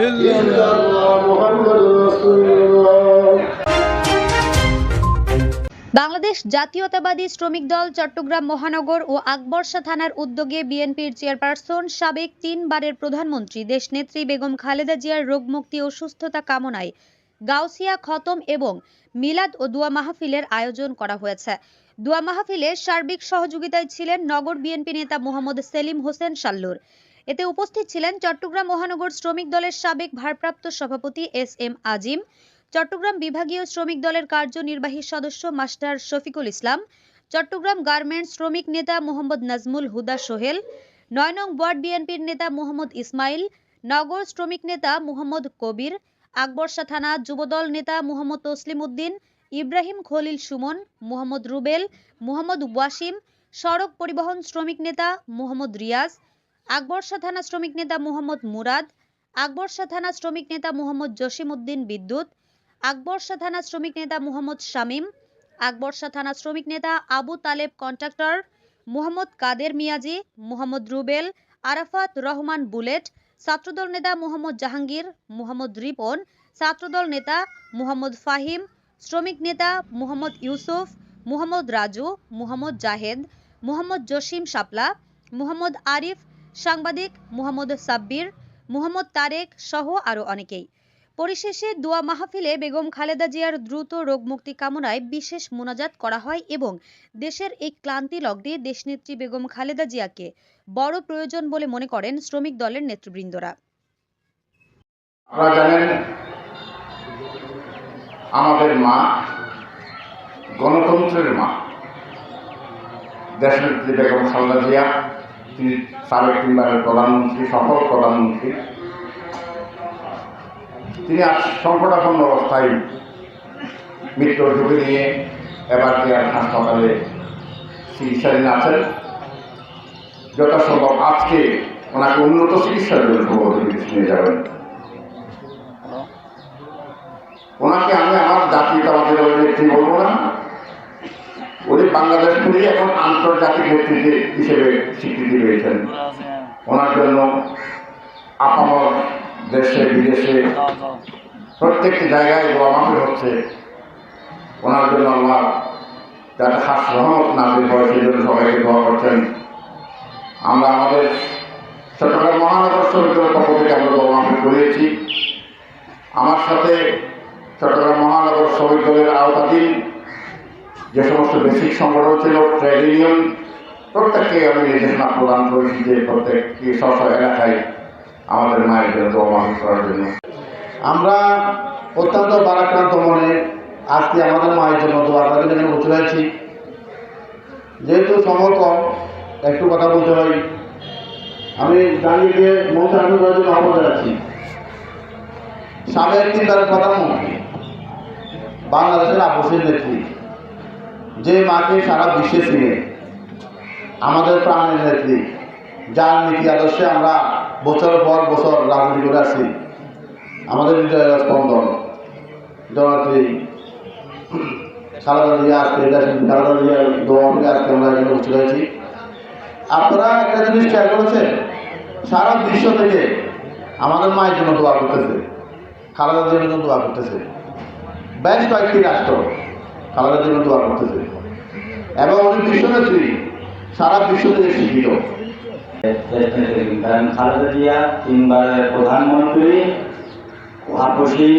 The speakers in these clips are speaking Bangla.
ইল্লাল্লাহ মুহাম্মাদুর রাসূলুল্লাহ। বাংলাদেশ জাতীয়তাবাদী শ্রমিক দল চট্টগ্রাম মহানগর ও আকবরশা থানার উদ্যোগে বিএনপির চেয়ারপারসন সাবেক 3 বারের প্রধানমন্ত্রী দেশনেত্রী বেগম খালেদা জিয়ার রোগমুক্তি ও সুস্থতা কামনায় গাউসিয়া খতম এবং মিলাদ ও দোয়া মাহফিলের আয়োজন করা হয়েছে। দোয়া মাহফিলে সার্বিক সহযোগিতায় ছিলেন নগর বিএনপি নেতা মোহাম্মদ সেলিম হোসেন শাল্লুর। এতে উপস্থিত ছিলেন চট্টগ্রাম মহানগর শ্রমিক দলের সাবেক ভারপ্রাপ্ত সভাপতি এস.এম. আজিম, চট্টগ্রাম বিভাগীয় শ্রমিক দলের কার্যনির্বাহী সদস্য মাস্টার শফিকুল ইসলাম, চট্টগ্রাম গার্মেন্টস শ্রমিক নেতা মোহাম্মদ নাজমুল হুদা সোহেল, ৯ নং ওয়ার্ড বিএনপির নেতা মোহাম্মদ ইসমাইল, নগর শ্রমিক নেতা মোহাম্মদ কবির, আকবরশা থানা যুবদল নেতা মোহাম্মদ তসলিম উদ্দিন, ইব্রাহিম খলিল সুমন, মোহাম্মদ রুবেল, মোহাম্মদ ওয়াসিম, সড়ক পরিবহন শ্রমিক নেতা মোহাম্মদ রিয়াজ, আকবরশা থানা শ্রমিক নেতা মোহাম্মদ মুরাদ, আকবরশা থানা শ্রমিক নেতা মোহাম্মদ জসিম উদ্দিন বিদ্যুৎ, আকবরশা থানা শ্রমিক নেতা মোহাম্মদ শামীম, আকবরশা থানা শ্রমিক নেতা আবু তালেব কন্ট্রাক্টর, মোহাম্মদ কাদের মিয়াজি, মোহাম্মদ রুবেল, আরাফাত রহমান বুলেট, ছাত্রদল নেতা মোহাম্মদ জাহাঙ্গীর, মোহাম্মদ রিপন, ছাত্রদল নেতা মোহাম্মদ ফাহিম, শ্রমিক নেতা মোহাম্মদ ইউসুফ, মোহাম্মদ রাজু, মোহাম্মদ জাহেদ, মোহাম্মদ জসিম শাপলা, মোহাম্মদ আরিফ, সাংবাদিক মোহাম্মদ সাব্বির, মোহাম্মদ তারেক সহ আরো অনেকেই। পরিশেষে দোয়া মাহফিলে বেগম খালেদা জিয়ার দ্রুত রোগমুক্তি কামনায় বিশেষ মোনাজাত করা হয় এবং দেশের এই ক্লান্তি লগ্নে দেশনেত্রী বেগম খালেদা জিয়াকে বড় প্রয়োজন বলে মনে করেন শ্রমিক দলের নেতৃবৃন্দরা। আপনারা জানেন, আমাদের মা, গণতন্ত্রের মা দেশনেত্রী বেগম খালেদা জিয়া, তিনি সাবেক 3 বারের প্রধানমন্ত্রী, সফল প্রধানমন্ত্রী। তিনি আজ সংকটাপন্ন অবস্থায় মৃত্যুর ঝুঁকি নিয়ে এবারটিয়ার হাসপাতালে চিকিৎসাধীন আছেন। যথাসম্ভব আজকে ওনাকে উন্নত চিকিৎসার জন্য সম্ভবত নিয়ে যাবেন। ওনাকে আমি আমার জাতীয়তাবাদী দলের নেত্রী বলবো না, উনি বাংলাদেশ থেকে এখন আন্তর্জাতিক নেতৃত্বে হিসেবে স্বীকৃতি পেয়েছেন। ওনার জন্য আপামর দেশে বিদেশে প্রত্যেকটি জায়গায় দোয়া মাহফিল হচ্ছে। ওনার জন্য আল্লাহ যাতে খাস রহমত নাজিল হয় সেই জন্য সবাইকে দোয়া করছেন। আমরা আমাদের চট্টগ্রাম মহানগর শ্রমিক দলের পক্ষ থেকে আমরা দোয়া মাহফিল করিয়েছি। আমার সাথে চট্টগ্রাম মহানগর শ্রমিক দলের আওতাধীন যে সমস্ত বেসিক সংগঠন ছিল, ট্রেড ইউনিয়ন, প্রত্যেককে আমি নির্দেশনা প্রদান করেছি যে প্রত্যেকটি স্ব এলাকায় আমাদের মায়ের জন্য দোয়া মাহফিল করার জন্য। আমরা অত্যন্ত বারাক্রান্ত মনে আজকে আমাদের মায়ের জন্য দোয়া আপনাদের জন্য বসে রয়েছি। যেহেতু সময় কম, একটু কথা বলতে হয়। আমি দাঁড়িয়ে গিয়ে মমতা করার জন্য আহ্বান জানাচ্ছি। সাবেক 3 বারের প্রধানমন্ত্রী, বাংলাদেশের আপসের নেত্রী, যে মাকে সারা বিশ্বে চিনে, আমাদের প্রাণের নেত্রী, যার নীতি আদর্শে আমরা বছর পর বছর রাজনীতি করে আসছি, আমাদের হৃদয়ের স্পন্দন জননেত্রী খালেদা জিয়া, আজকে খালেদা জিয়ার দোয়া মিলে আজকে আমরা এখানে বসে রয়েছি। আপনারা একটা জিনিস খেয়াল করেছেন, সারা বিশ্ব থেকে আমাদের মায়ের জন্য দোয়া করতেছে, খালেদা জিয়ার জন্য দোয়া করতেছে। বেশ কয়েকটি রাষ্ট্র খালেদা জিয়ার জন্য দোয়া করতেছে এবং উনি বিশ্বনেত্রী, সারা বিশ্ব থেকে স্বীকৃত। খালেদা জিয়া 3 বারের প্রধানমন্ত্রী, আপসী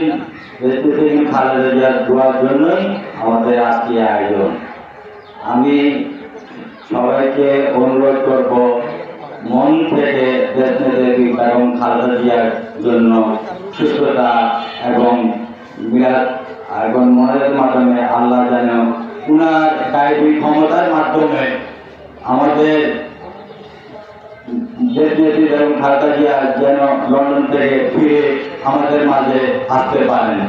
নেতৃত্বে খালেদা জিয়ার দোয়ার জন্যই আমাদের আজকে আয়োজন। আমি সবাইকে অনুরোধ করব, মন থেকে দেশনেত্রী বেগম খালেদা জিয়ার জন্য সুস্থতা এবং মিলাদ এবং মনের মাধ্যমে আল্লাহ যেন উনার কায়িক ক্ষমতার মাধ্যমে আমাদের দেশনেত্রী বেগম খালেদা জিয়া যেন লন্ডন থেকে ফিরে আমাদের মাঝে আসতে পারেন।